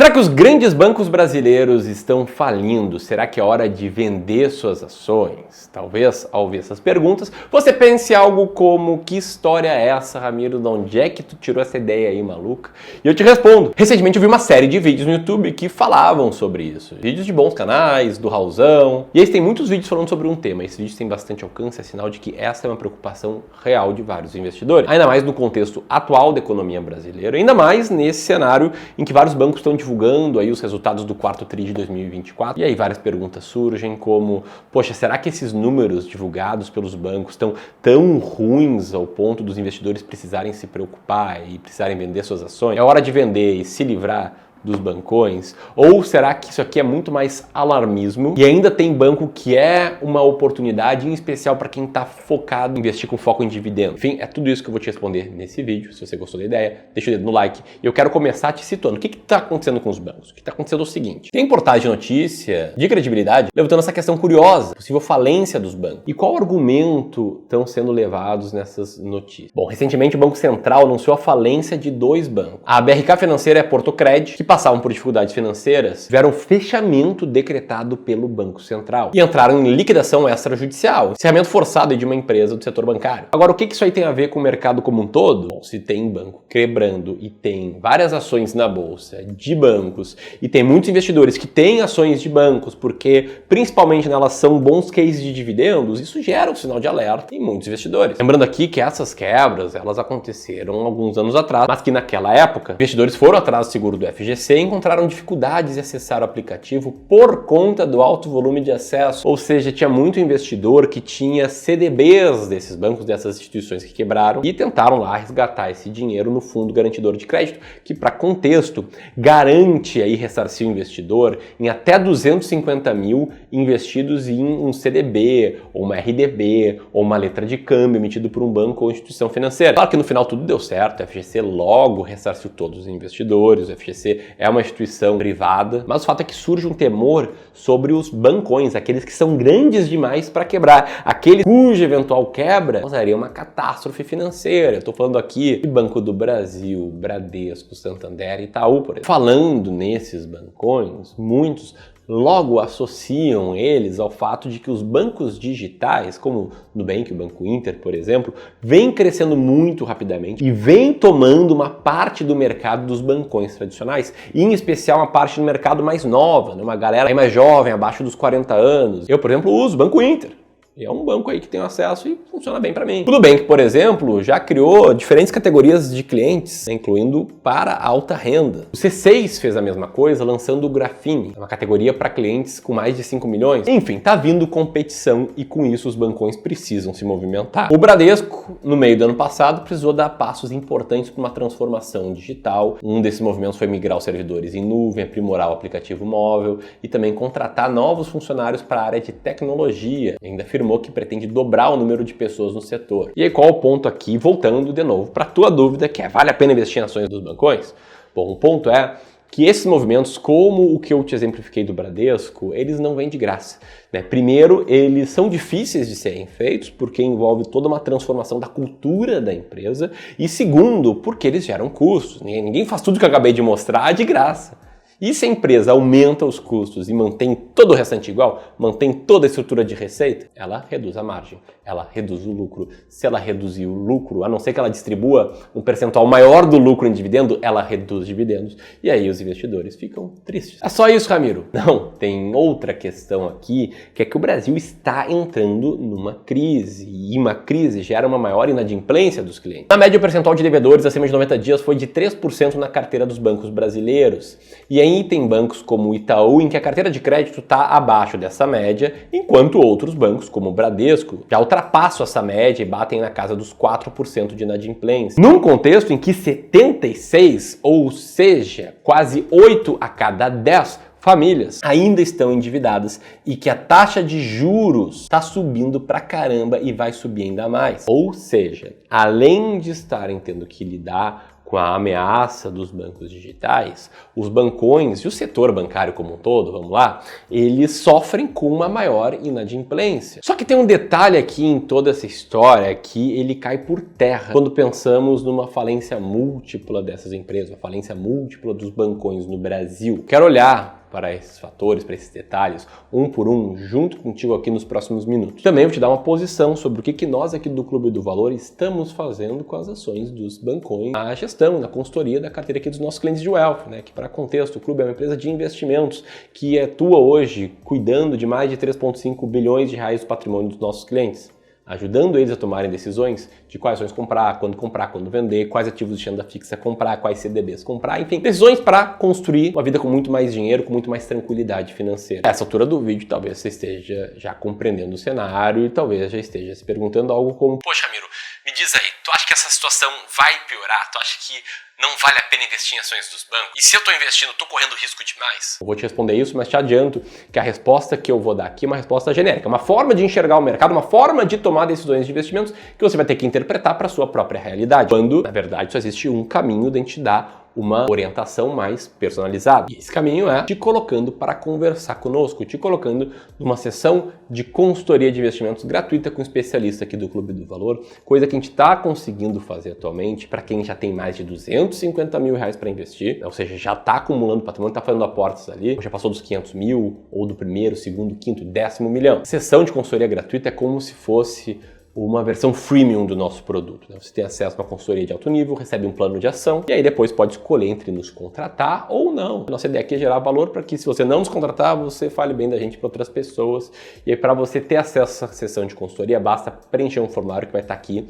Será que os grandes bancos brasileiros estão falindo? Será que é hora de vender suas ações? Talvez, ao ouvir essas perguntas, você pense algo como: que história é essa, Ramiro? De onde é que tu tirou essa ideia aí, maluca? E eu te respondo. Recentemente eu vi uma série de vídeos no YouTube que falavam sobre isso. Vídeos de bons canais, do Raulzão. E aí tem muitos vídeos falando sobre um tema. Esses vídeos têm bastante alcance, é sinal de que essa é uma preocupação real de vários investidores. Ainda mais no contexto atual da economia brasileira. Ainda mais nesse cenário em que vários bancos estão divulgando aí os resultados do quarto tri de 2024. E aí várias perguntas surgem como: poxa, será que esses números divulgados pelos bancos estão tão ruins ao ponto dos investidores precisarem se preocupar e precisarem vender suas ações? É hora de vender e se livrar dos bancões? Ou será que isso aqui é muito mais alarmismo e ainda tem banco que é uma oportunidade, em especial para quem está focado em investir com foco em dividendo? Enfim, é tudo isso que eu vou te responder nesse vídeo. Se você gostou da ideia, deixa o dedo no like. E eu quero começar te situando. O que está acontecendo com os bancos? O que está acontecendo é o seguinte: tem portais de notícia, de credibilidade, levantando essa questão curiosa, possível falência dos bancos. E qual argumento estão sendo levados nessas notícias? Bom, recentemente o Banco Central anunciou a falência de 2 bancos. A BRK Financeira e a Portocred, que passavam por dificuldades financeiras, tiveram fechamento decretado pelo Banco Central e entraram em liquidação extrajudicial, encerramento forçado de uma empresa do setor bancário. Agora, o que isso aí tem a ver com o mercado como um todo? Bom, se tem banco quebrando e tem várias ações na bolsa de bancos e tem muitos investidores que têm ações de bancos porque principalmente nelas são bons cases de dividendos, isso gera um sinal de alerta em muitos investidores. Lembrando aqui que essas quebras, elas aconteceram alguns anos atrás, mas que naquela época, investidores foram atrás do seguro do FGC e encontraram dificuldades em acessar o aplicativo por conta do alto volume de acesso, ou seja, tinha muito investidor que tinha CDBs desses bancos, dessas instituições que quebraram, e tentaram lá resgatar esse dinheiro no fundo garantidor de crédito, que, para contexto, garante aí ressarcir o investidor em até 250 mil investidos em um CDB, ou uma RDB, ou uma letra de câmbio emitido por um banco ou instituição financeira. Claro que no final tudo deu certo, o FGC logo ressarciu todos os investidores, o FGC é uma instituição privada, mas o fato é que surge um temor sobre os bancões, aqueles que são grandes demais para quebrar, aqueles cuja eventual quebra causaria uma catástrofe financeira. Eu estou falando aqui de Banco do Brasil, Bradesco, Santander e Itaú, por exemplo. Falando nesses bancões, muitos logo associam eles ao fato de que os bancos digitais, como o Nubank, o Banco Inter, por exemplo, vêm crescendo muito rapidamente e vêm tomando uma parte do mercado dos bancões tradicionais, e em especial uma parte do mercado mais nova, né? Uma galera mais jovem, abaixo dos 40 anos. Eu, por exemplo, uso o Banco Inter. E é um banco aí que tem acesso e funciona bem para mim. O Nubank, por exemplo, já criou diferentes categorias de clientes, incluindo para alta renda. O C6 fez a mesma coisa, lançando o Grafini, uma categoria para clientes com mais de 5 milhões. Enfim, tá vindo competição e com isso os bancões precisam se movimentar. O Bradesco, no meio do ano passado, precisou dar passos importantes para uma transformação digital. Um desses movimentos foi migrar os servidores em nuvem, aprimorar o aplicativo móvel e também contratar novos funcionários para a área de tecnologia. Ainda afirmou que pretende dobrar o número de pessoas no setor. E aí, qual é o ponto aqui? Voltando de novo para a tua dúvida, que é: vale a pena investir em ações dos bancões? Bom, o ponto é que esses movimentos, como o que eu te exemplifiquei do Bradesco, eles não vêm de graça, né? Primeiro, eles são difíceis de serem feitos porque envolve toda uma transformação da cultura da empresa, e segundo, porque eles geram custos. Ninguém faz tudo que eu acabei de mostrar de graça. E se a empresa aumenta os custos e mantém todo o restante igual, mantém toda a estrutura de receita, ela reduz a margem, ela reduz o lucro. Se ela reduzir o lucro, a não ser que ela distribua um percentual maior do lucro em dividendo, ela reduz dividendos. E aí os investidores ficam tristes. É só isso, Ramiro? Não, tem outra questão aqui, que é que o Brasil está entrando numa crise. E uma crise gera uma maior inadimplência dos clientes. Na média, o percentual de devedores acima de 90 dias foi de 3% na carteira dos bancos brasileiros. E aí tem bancos como o Itaú, em que a carteira de crédito está abaixo dessa média, enquanto outros bancos, como o Bradesco, já ultrapassam essa média e batem na casa dos 4% de inadimplência. Num contexto em que 76, ou seja, quase 8 a cada 10 famílias ainda estão endividadas e que a taxa de juros está subindo pra caramba e vai subir ainda mais. Ou seja, além de estarem tendo que lidar com a ameaça dos bancos digitais, os bancões e o setor bancário como um todo, vamos lá, eles sofrem com uma maior inadimplência. Só que tem um detalhe aqui em toda essa história que ele cai por terra quando pensamos numa falência múltipla dessas empresas, uma falência múltipla dos bancões no Brasil. Quero olhar para esses fatores, para esses detalhes, um por um, junto contigo aqui nos próximos minutos. Também vou te dar uma posição sobre o que nós aqui do Clube do Valor estamos fazendo com as ações dos bancões, na gestão, na consultoria da carteira aqui dos nossos clientes de Wealth, né? Que, para contexto, o Clube é uma empresa de investimentos que atua hoje cuidando de mais de 3,5 bilhões de reais do patrimônio dos nossos clientes, ajudando eles a tomarem decisões de quais ações comprar, quando vender, quais ativos de renda fixa comprar, quais CDBs comprar, enfim, decisões para construir uma vida com muito mais dinheiro, com muito mais tranquilidade financeira. Nessa altura do vídeo, talvez você esteja já compreendendo o cenário e talvez já esteja se perguntando algo como: poxa, Miro, me diz aí, tu acha que essa situação vai piorar? Tu acha que não vale a pena investir em ações dos bancos? E se eu estou investindo, estou correndo risco demais? Eu vou te responder isso, mas te adianto que a resposta que eu vou dar aqui é uma resposta genérica, uma forma de enxergar o mercado, uma forma de tomar decisões de investimentos que você vai ter que interpretar para a sua própria realidade, quando, na verdade, só existe um caminho de te dar uma orientação mais personalizada. E esse caminho é te colocando para conversar conosco, te colocando numa sessão de consultoria de investimentos gratuita com um especialista aqui do Clube do Valor, coisa que a gente está conseguindo fazer atualmente para quem já tem mais de 250 mil reais para investir, ou seja, já está acumulando patrimônio, está fazendo aportes ali, ou já passou dos 500 mil, ou do primeiro, segundo, quinto, 10º milhão. A sessão de consultoria gratuita é como se fosse uma versão freemium do nosso produto, né? Você tem acesso a uma consultoria de alto nível, recebe um plano de ação e aí depois pode escolher entre nos contratar ou não. Nossa ideia aqui é gerar valor para que, se você não nos contratar, você fale bem da gente para outras pessoas. E aí, para você ter acesso a essa sessão de consultoria, basta preencher um formulário que vai estar aqui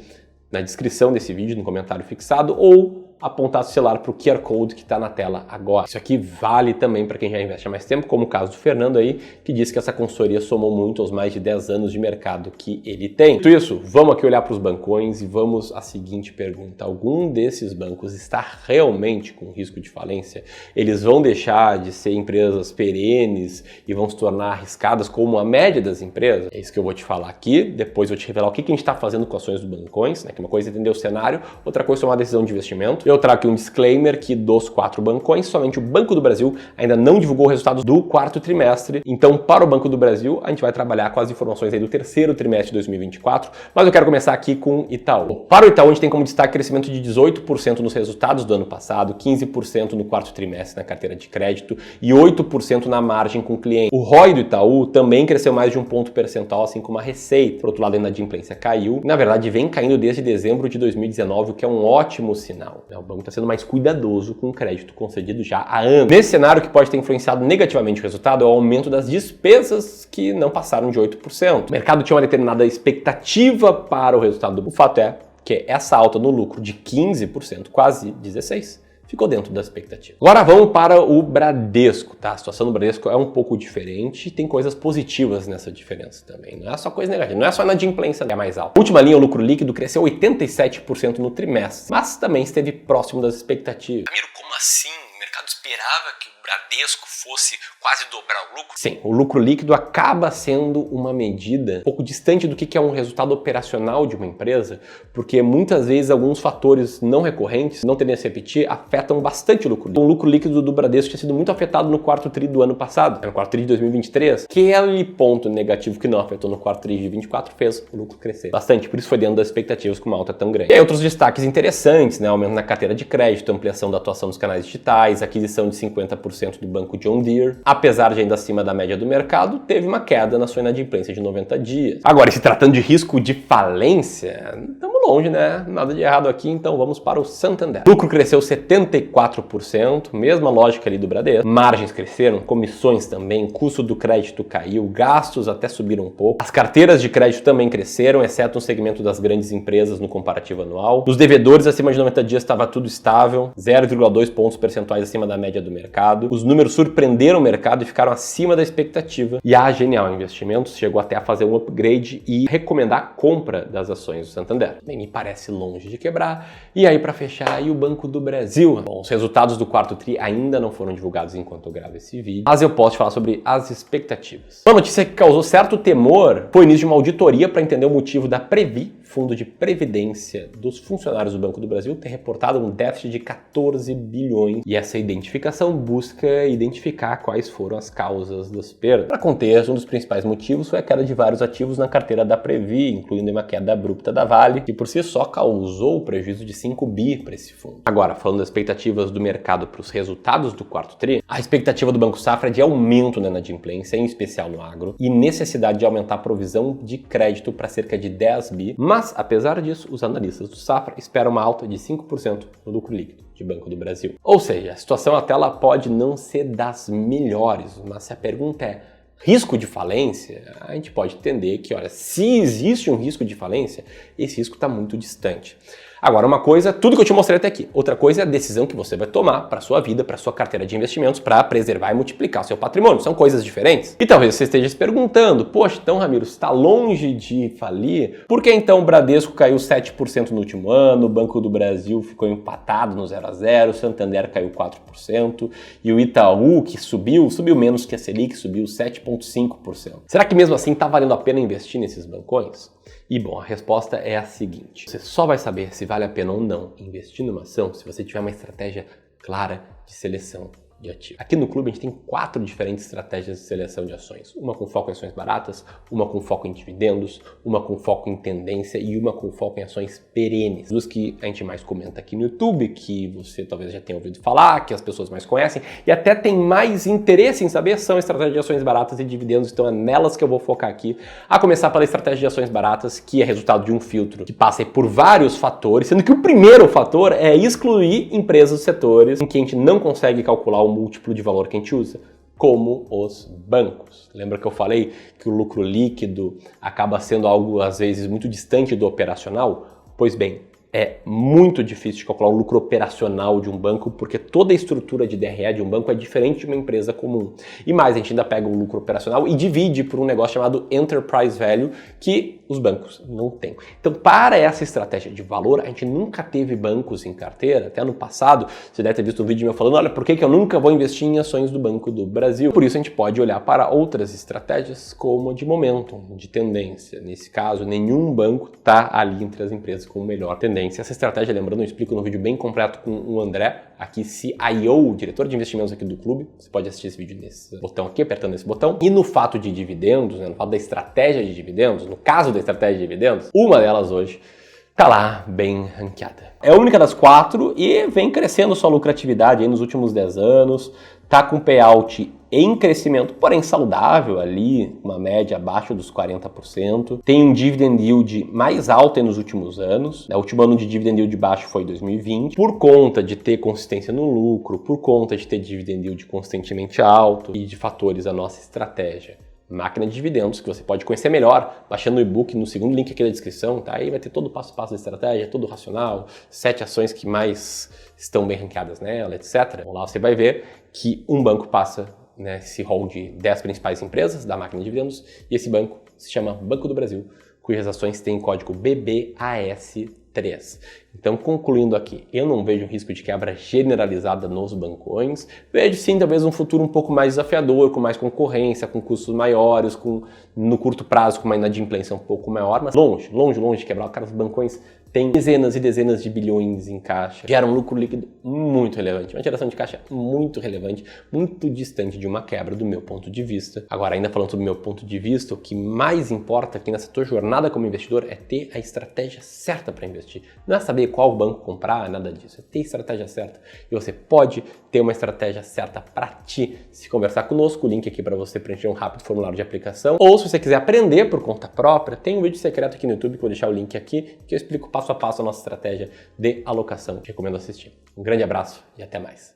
na descrição desse vídeo, no comentário fixado, ou apontar o celular para o QR Code que está na tela agora. Isso aqui vale também para quem já investe há mais tempo, como o caso do Fernando aí, que disse que essa consultoria somou muito aos mais de 10 anos de mercado que ele tem. Dito isso, vamos aqui olhar para os bancões e vamos à seguinte pergunta: algum desses bancos está realmente com risco de falência? Eles vão deixar de ser empresas perenes e vão se tornar arriscadas como a média das empresas? É isso que eu vou te falar aqui. Depois eu vou te revelar o que a gente está fazendo com ações dos bancões, né? Que uma coisa é entender o cenário, outra coisa é tomar decisão de investimento. Eu trago aqui um disclaimer que dos 4 bancões, somente o Banco do Brasil ainda não divulgou resultados do 4º trimestre. Então, para o Banco do Brasil, a gente vai trabalhar com as informações aí do 3º trimestre de 2024. Mas eu quero começar aqui com Itaú. Para o Itaú, a gente tem como destaque crescimento de 18% nos resultados do ano passado, 15% no 4º trimestre na carteira de crédito e 8% na margem com cliente. O ROI do Itaú também cresceu mais de um ponto percentual, assim como a receita. Por outro lado, a inadimplência caiu. Na verdade, vem caindo desde dezembro de 2019, o que é um ótimo sinal. O banco está sendo mais cuidadoso com o crédito concedido já há anos. Nesse cenário, que pode ter influenciado negativamente o resultado é o aumento das despesas, que não passaram de 8%. O mercado tinha uma determinada expectativa para o resultado. O fato é que essa alta no lucro de 15%, quase 16%, ficou dentro da expectativa. Agora vamos para o Bradesco, tá? A situação do Bradesco é um pouco diferente e tem coisas positivas nessa diferença também. Não é só coisa negativa, não é só a inadimplência que é mais alta. A última linha, o lucro líquido, cresceu 87% no trimestre, mas também esteve próximo das expectativas. Ramiro, como assim? O mercado esperava que o Bradesco fosse quase dobrar o lucro? Sim, o lucro líquido acaba sendo uma medida um pouco distante do que é um resultado operacional de uma empresa, porque muitas vezes alguns fatores não recorrentes, não tendem a se repetir, afetam bastante o lucro líquido. O lucro líquido do Bradesco tinha sido muito afetado no 4º tri do ano passado, no 4º tri de 2023. Aquele ponto negativo que não afetou no 4º tri de 2024 fez o lucro crescer bastante, por isso foi dentro das expectativas com uma alta tão grande. E aí outros destaques interessantes, né? Aumento na carteira de crédito, ampliação da atuação dos canais digitais, aquisição de 50% do banco John Deere. Apesar de ainda acima da média do mercado, teve uma queda na sua inadimplência de 90 dias. Agora, se tratando de risco de falência, estamos longe, né? Nada de errado aqui, então vamos para o Santander. O lucro cresceu 74%, mesma lógica ali do Bradesco. Margens cresceram, comissões também, custo do crédito caiu, gastos até subiram um pouco. As carteiras de crédito também cresceram, exceto no segmento das grandes empresas no comparativo anual. Nos devedores acima de 90 dias estava tudo estável, 0,2 pontos percentuais acima da média do mercado. Os números surpreenderam o mercado e ficaram acima da expectativa. E a Genial Investimentos chegou até a fazer um upgrade e recomendar a compra das ações do Santander. Bem, me parece longe de quebrar. E aí, para fechar, aí o Banco do Brasil. Bom, os resultados do 4º tri ainda não foram divulgados enquanto eu gravo esse vídeo, mas eu posso te falar sobre as expectativas. Uma notícia que causou certo temor foi o início de uma auditoria para entender o motivo da Previ fundo de previdência dos funcionários do Banco do Brasil tem reportado um déficit de 14 bilhões e essa identificação busca identificar quais foram as causas das perdas. Para contexto, um dos principais motivos foi a queda de vários ativos na carteira da Previ, incluindo uma queda abrupta da Vale, que por si só causou prejuízo de 5 bi para esse fundo. Agora, falando das expectativas do mercado para os resultados do quarto tri, a expectativa do Banco Safra é de aumento na inadimplência, em especial no agro, e necessidade de aumentar a provisão de crédito para cerca de 10 bi, mas, apesar disso, os analistas do Safra esperam uma alta de 5% no lucro líquido de Banco do Brasil. Ou seja, a situação até ela pode não ser das melhores, mas se a pergunta é risco de falência, a gente pode entender que, olha, se existe um risco de falência, esse risco está muito distante. Agora, uma coisa, tudo que eu te mostrei até aqui. Outra coisa é a decisão que você vai tomar para sua vida, para sua carteira de investimentos, para preservar e multiplicar o seu patrimônio. São coisas diferentes. E talvez você esteja se perguntando, poxa, então, Ramiro, você está longe de falir? Por que então o Bradesco caiu 7% no último ano, o Banco do Brasil ficou empatado no 0 a 0, o Santander caiu 4% e o Itaú, que subiu menos que a Selic, subiu 7,5%. Será que mesmo assim está valendo a pena investir nesses bancões? E bom, a resposta é a seguinte: você só vai saber se vale a pena ou não investir numa ação se você tiver uma estratégia clara de seleção de ativos. Aqui no clube a gente tem 4 diferentes estratégias de seleção de ações. Uma com foco em ações baratas, uma com foco em dividendos, uma com foco em tendência e uma com foco em ações perenes. Duas que a gente mais comenta aqui no YouTube, que você talvez já tenha ouvido falar, que as pessoas mais conhecem e até tem mais interesse em saber, são estratégias de ações baratas e dividendos, então é nelas que eu vou focar aqui. A começar pela estratégia de ações baratas, que é resultado de um filtro que passa por vários fatores, sendo que o primeiro fator é excluir empresas do setores em que a gente não consegue calcular o múltiplo de valor que a gente usa, como os bancos. Lembra que eu falei que o lucro líquido acaba sendo algo, às vezes, muito distante do operacional? Pois bem, é muito difícil de calcular o lucro operacional de um banco, porque toda a estrutura de DRE de um banco é diferente de uma empresa comum. E mais, a gente ainda pega o lucro operacional e divide por um negócio chamado Enterprise Value, que os bancos não têm. Então, para essa estratégia de valor, a gente nunca teve bancos em carteira. Até no passado, você deve ter visto um vídeo meu falando, olha, por que eu nunca vou investir em ações do Banco do Brasil? Por isso, a gente pode olhar para outras estratégias, como a de momentum, de tendência. Nesse caso, nenhum banco está ali entre as empresas com melhor tendência. Essa estratégia, lembrando, eu explico no vídeo bem completo com o André, aqui CIO, diretor de investimentos aqui do clube. Você pode assistir esse vídeo nesse botão aqui, apertando esse botão. E no fato de dividendos, no fato da estratégia de dividendos, no caso da estratégia de dividendos, uma delas hoje tá lá bem ranqueada. É a única das 4 e vem crescendo sua lucratividade aí nos últimos 10 anos, tá com payout em crescimento, porém saudável ali, uma média abaixo dos 40%. Tem um dividend yield mais alto aí nos últimos anos. O último ano de dividend yield baixo foi 2020. Por conta de ter consistência no lucro, por conta de ter dividend yield consistentemente alto e de fatores da nossa estratégia. Máquina de dividendos, que você pode conhecer melhor baixando o e-book no segundo link aqui da descrição, tá? Aí vai ter todo o passo a passo da estratégia, todo racional, 7 ações que mais estão bem ranqueadas nela, etc. Então, lá você vai ver que um banco passa esse rol de 10 principais empresas da máquina de dividendos e esse banco se chama Banco do Brasil, cujas ações têm código BBAS3. Então, concluindo aqui, eu não vejo um risco de quebra generalizada nos bancões, vejo sim talvez um futuro um pouco mais desafiador, com mais concorrência, com custos maiores, no curto prazo com uma inadimplência um pouco maior, mas longe de quebrar. Cara, os bancões têm dezenas e dezenas de bilhões em caixa, geram um lucro líquido muito relevante, uma geração de caixa muito relevante, muito distante de uma quebra do meu ponto de vista. Agora, ainda falando sobre o meu ponto de vista, o que mais importa aqui nessa tua jornada como investidor é ter a estratégia certa para investir. Não é saber qual banco comprar, nada disso. É ter a estratégia certa. E você pode ter uma estratégia certa para ti. Se conversar conosco, o link aqui para você preencher um rápido formulário de aplicação. Ou se você quiser aprender por conta própria, tem um vídeo secreto aqui no YouTube, que eu vou deixar o link aqui, que eu explico passo a passo a nossa estratégia de alocação. Te recomendo assistir. Um grande abraço e até mais.